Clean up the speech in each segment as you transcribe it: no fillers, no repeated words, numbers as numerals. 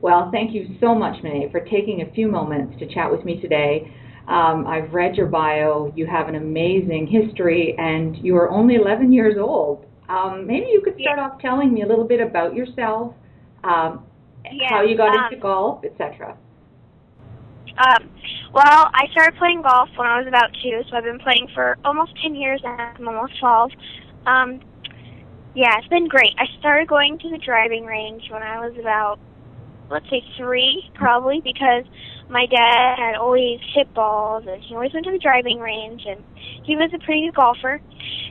Well, thank you so much, Monet, for taking a few moments to chat with me today. I've read your bio. You have an amazing history, and you are only 11 years old. Maybe you could start off telling me a little bit about yourself, how you got into golf, etc. Well, I started playing golf when I was about 2, so I've been playing for almost 10 years, and I'm almost 12. Yeah, it's been great. I started going to the driving range when I was about, let's say 3, probably, because my dad had always hit balls, and he always went to the driving range, and he was a pretty good golfer,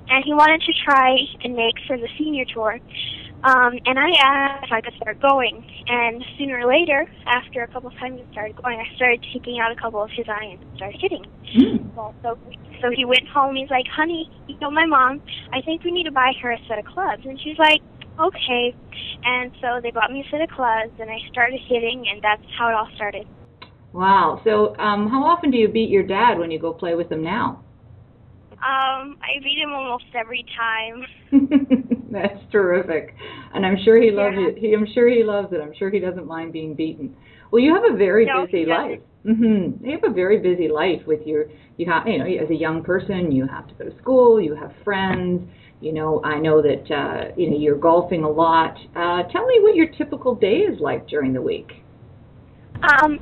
and he wanted to try and make for the senior tour. And I asked if I could start going, and sooner or later, after a couple of times I started going, I started taking out a couple of his irons and started hitting. Well, so he went home, he's like, honey, you know my mom, I think we need to buy her a set of clubs. And she's like, okay. And so they bought me a set of clubs, and I started hitting, and that's how it all started. Wow. So how often do you beat your dad when you go play with him now? I beat him almost every time. That's terrific. And I'm sure he loves it. I'm sure he loves it. I'm sure he doesn't mind being beaten. Well, you have a very busy life. You have a very busy life with as a young person, you have to go to school, you have friends. I know that you're golfing a lot. Tell me what your typical day is like during the week.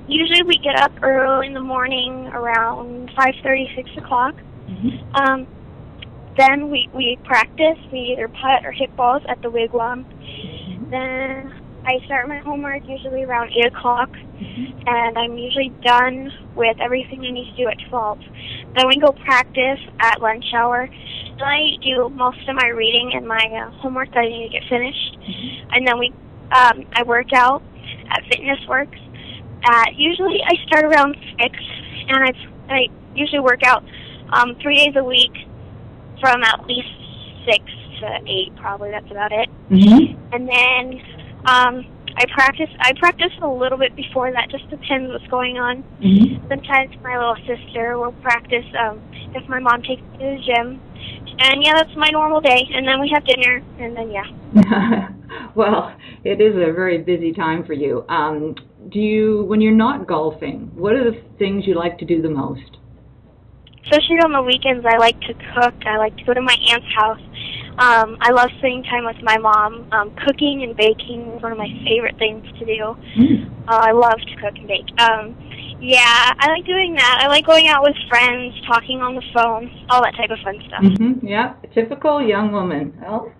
Usually we get up early in the morning around 5:30, 6 o'clock. Then we practice. We either putt or hit balls at the wigwam. Then I start my homework usually around 8 o'clock, and I'm usually done with everything I need to do at 12. Then we go practice at lunch hour. Then I do most of my reading and my homework that I need to get finished. And then I work out at Fitness Works. Usually I start around 6, and I usually work out 3 days a week from at least 6 to 8, probably. That's about it. And then I practice a little bit before that. Just depends what's going on. Sometimes my little sister will practice if my mom takes me to the gym. And yeah, that's my normal day. And then we have dinner, and then Well, it is a very busy time for you. When you're not golfing, what are the things you like to do the most? Especially on the weekends, I like to cook. I like to go to my aunt's house. I love spending time with my mom. Cooking and baking is one of my favorite things to do. I love to cook and bake. I like doing that. I like going out with friends, talking on the phone, all that type of fun stuff. Yeah, a typical young woman. Well,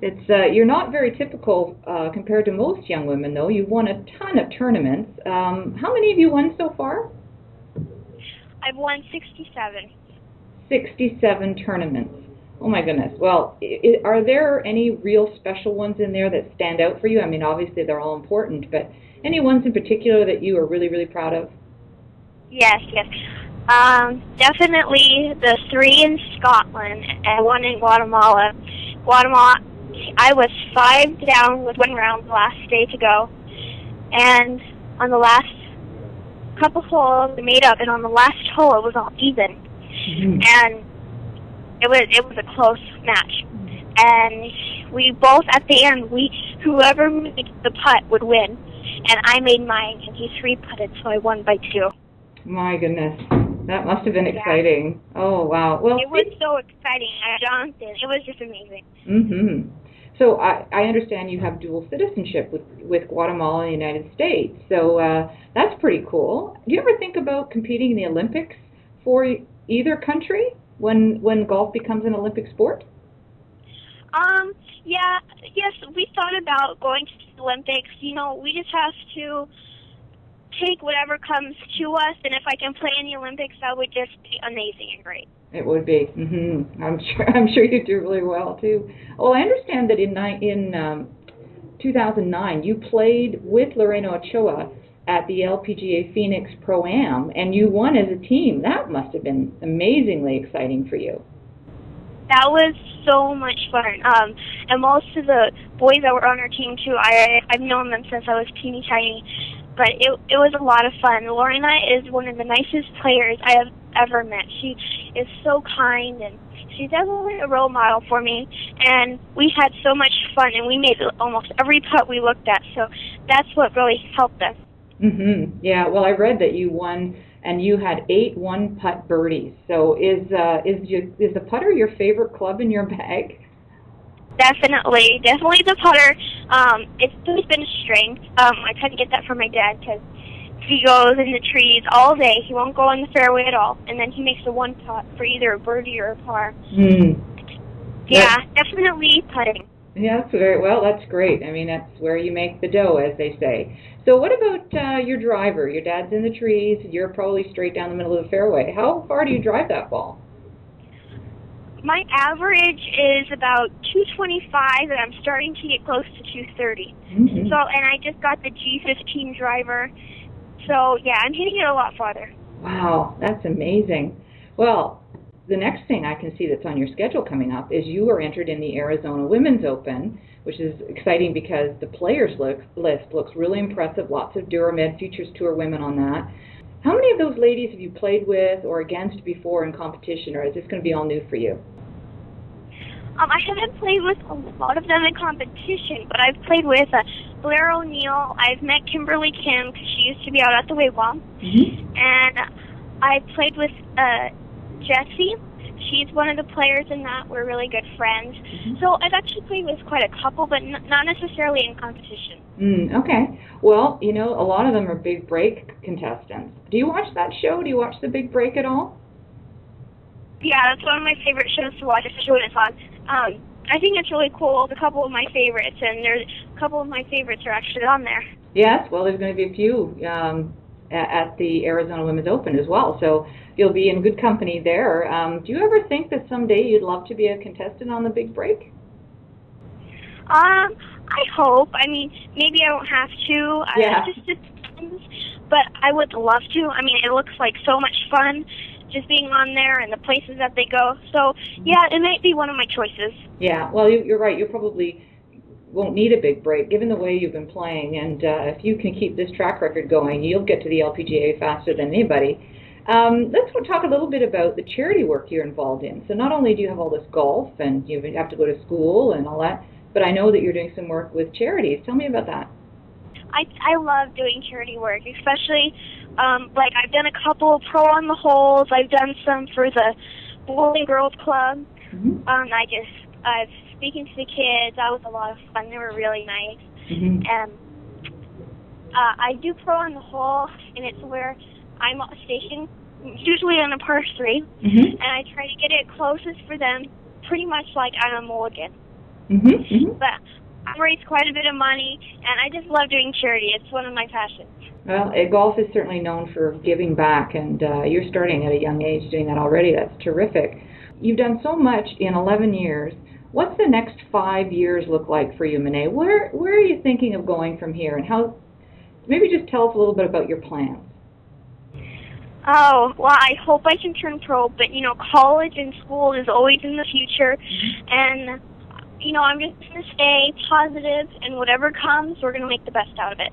you're not very typical compared to most young women, though. You've won a ton of tournaments. How many have you won so far? I've won 67. 67 tournaments. Oh my goodness. Well, are there any real special ones in there that stand out for you? I mean, obviously they're all important, but any ones in particular that you are really, really proud of? Yes. Definitely the 3 in Scotland and 1 in Guatemala. I was 5 down with 1 round the last day to go, and on the last couple holes I made up, and on the last hole it was all even, and it was a close match, and we both at the end whoever made the putt would win, and I made mine, and he 3-putted, so I won by 2. My goodness, that must have been exciting. Oh wow! Well, it was so exciting. Jonathan, it was just amazing. So I understand you have dual citizenship with Guatemala and the United States. So that's pretty cool. Do you ever think about competing in the Olympics for either country when golf becomes an Olympic sport? Yes, we thought about going to the Olympics. We just have to take whatever comes to us, and if I can play in the Olympics, that would just be amazing and great. It would be. I'm sure you do really well too. Well, I understand that in 2009 you played with Lorena Ochoa at the LPGA Phoenix Pro-Am, and you won as a team. That must have been amazingly exciting for you. That was so much fun. And most of the boys that were on our team too, I've known them since I was teeny tiny. But it was a lot of fun. Lorena is one of the nicest players I have ever met. She is so kind, and she's definitely a role model for me. And we had so much fun, and we made almost every putt we looked at. So that's what really helped us. Yeah, well, I read that you won and you had 8 one-putt birdies. So is the putter your favorite club in your bag? Definitely the putter. It's always been a strength. I try to get that from my dad because he goes in the trees all day. He won't go on the fairway at all, and then he makes a one putt for either a birdie or a par. Yeah, definitely putting. Yeah, that's great. I mean, that's where you make the dough, as they say. So what about your driver? Your dad's in the trees. You're probably straight down the middle of the fairway. How far do you drive that ball? My average is about 225, and I'm starting to get close to 230. And I just got the G15 driver. So, yeah, I'm hitting it a lot farther. Wow, that's amazing. Well, the next thing I can see that's on your schedule coming up is you are entered in the Arizona Women's Open, which is exciting because the players list looks really impressive. Lots of Duramed Futures Tour women on that. How many of those ladies have you played with or against before in competition, or is this going to be all new for you? I haven't played with a lot of them in competition, but I've played with Blair O'Neill. I've met Kimberly Kim because she used to be out at the Wigwam. And I played with Jessie. She's one of the players in that. We're really good friends. So I've actually played with quite a couple, but not necessarily in competition. Okay. Well, you know, a lot of them are Big Break contestants. Do you watch that show? Do you watch the Big Break at all? Yeah, that's one of my favorite shows to watch, especially when it's on. I think it's really cool. It's a couple of my favorites, and there's a couple of my favorites are actually on there. Yes, well, there's going to be a few at the Arizona Women's Open as well, so you'll be in good company there. Do you ever think that someday you'd love to be a contestant on the Big Break? I hope. I mean, maybe I don't have to. Yeah. It just depends, but I would love to. I mean, it looks like so much fun just being on there and the places that they go. So, yeah, it might be one of my choices. Yeah, well, you're right. You probably won't need a big break, given the way you've been playing. And if you can keep this track record going, you'll get to the LPGA faster than anybody. Let's talk a little bit about the charity work you're involved in. So not only do you have all this golf and you have to go to school and all that, but I know that you're doing some work with charities. Tell me about that. I love doing charity work, especially like I've done a couple Pro on the Holes. I've done some for the Bowling Girls Club. I've speaking to the kids. That was a lot of fun. They were really nice. And I do Pro on the Hole, and it's where I'm stationed, usually on a par 3, and I try to get it closest for them, pretty much like I'm a mulligan. But I raise quite a bit of money, and I just love doing charity. It's one of my passions. Well, golf is certainly known for giving back, and you're starting at a young age doing that already. That's terrific. You've done so much in 11 years. What's the next 5 years look like for you, Monet? Where are you thinking of going from here, and how? Maybe just tell us a little bit about your plans. Oh, well, I hope I can turn pro, but, you know, college and school is always in the future, and you know, I'm just going to stay positive, and whatever comes, we're going to make the best out of it.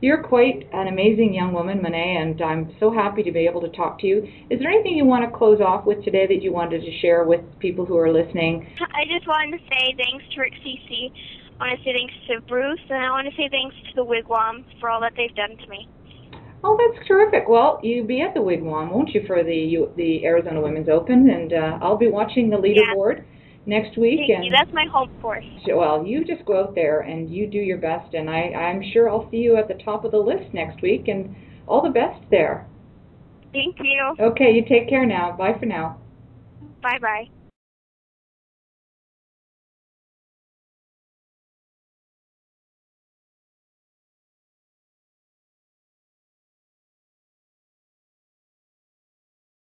You're quite an amazing young woman, Monet, and I'm so happy to be able to talk to you. Is there anything you want to close off with today that you wanted to share with people who are listening? I just wanted to say thanks to Rick CC. I want to say thanks to Bruce, and I want to say thanks to the Wigwam for all that they've done to me. Oh, that's terrific. Well, you'll be at the Wigwam, won't you, for the Arizona Women's Open, and I'll be watching the leaderboard next week. Thank you. That's my home course. Well, you just go out there and you do your best, and I'm sure I'll see you at the top of the list next week, and all the best there. Thank you. Okay, you take care now. Bye for now. Bye-bye.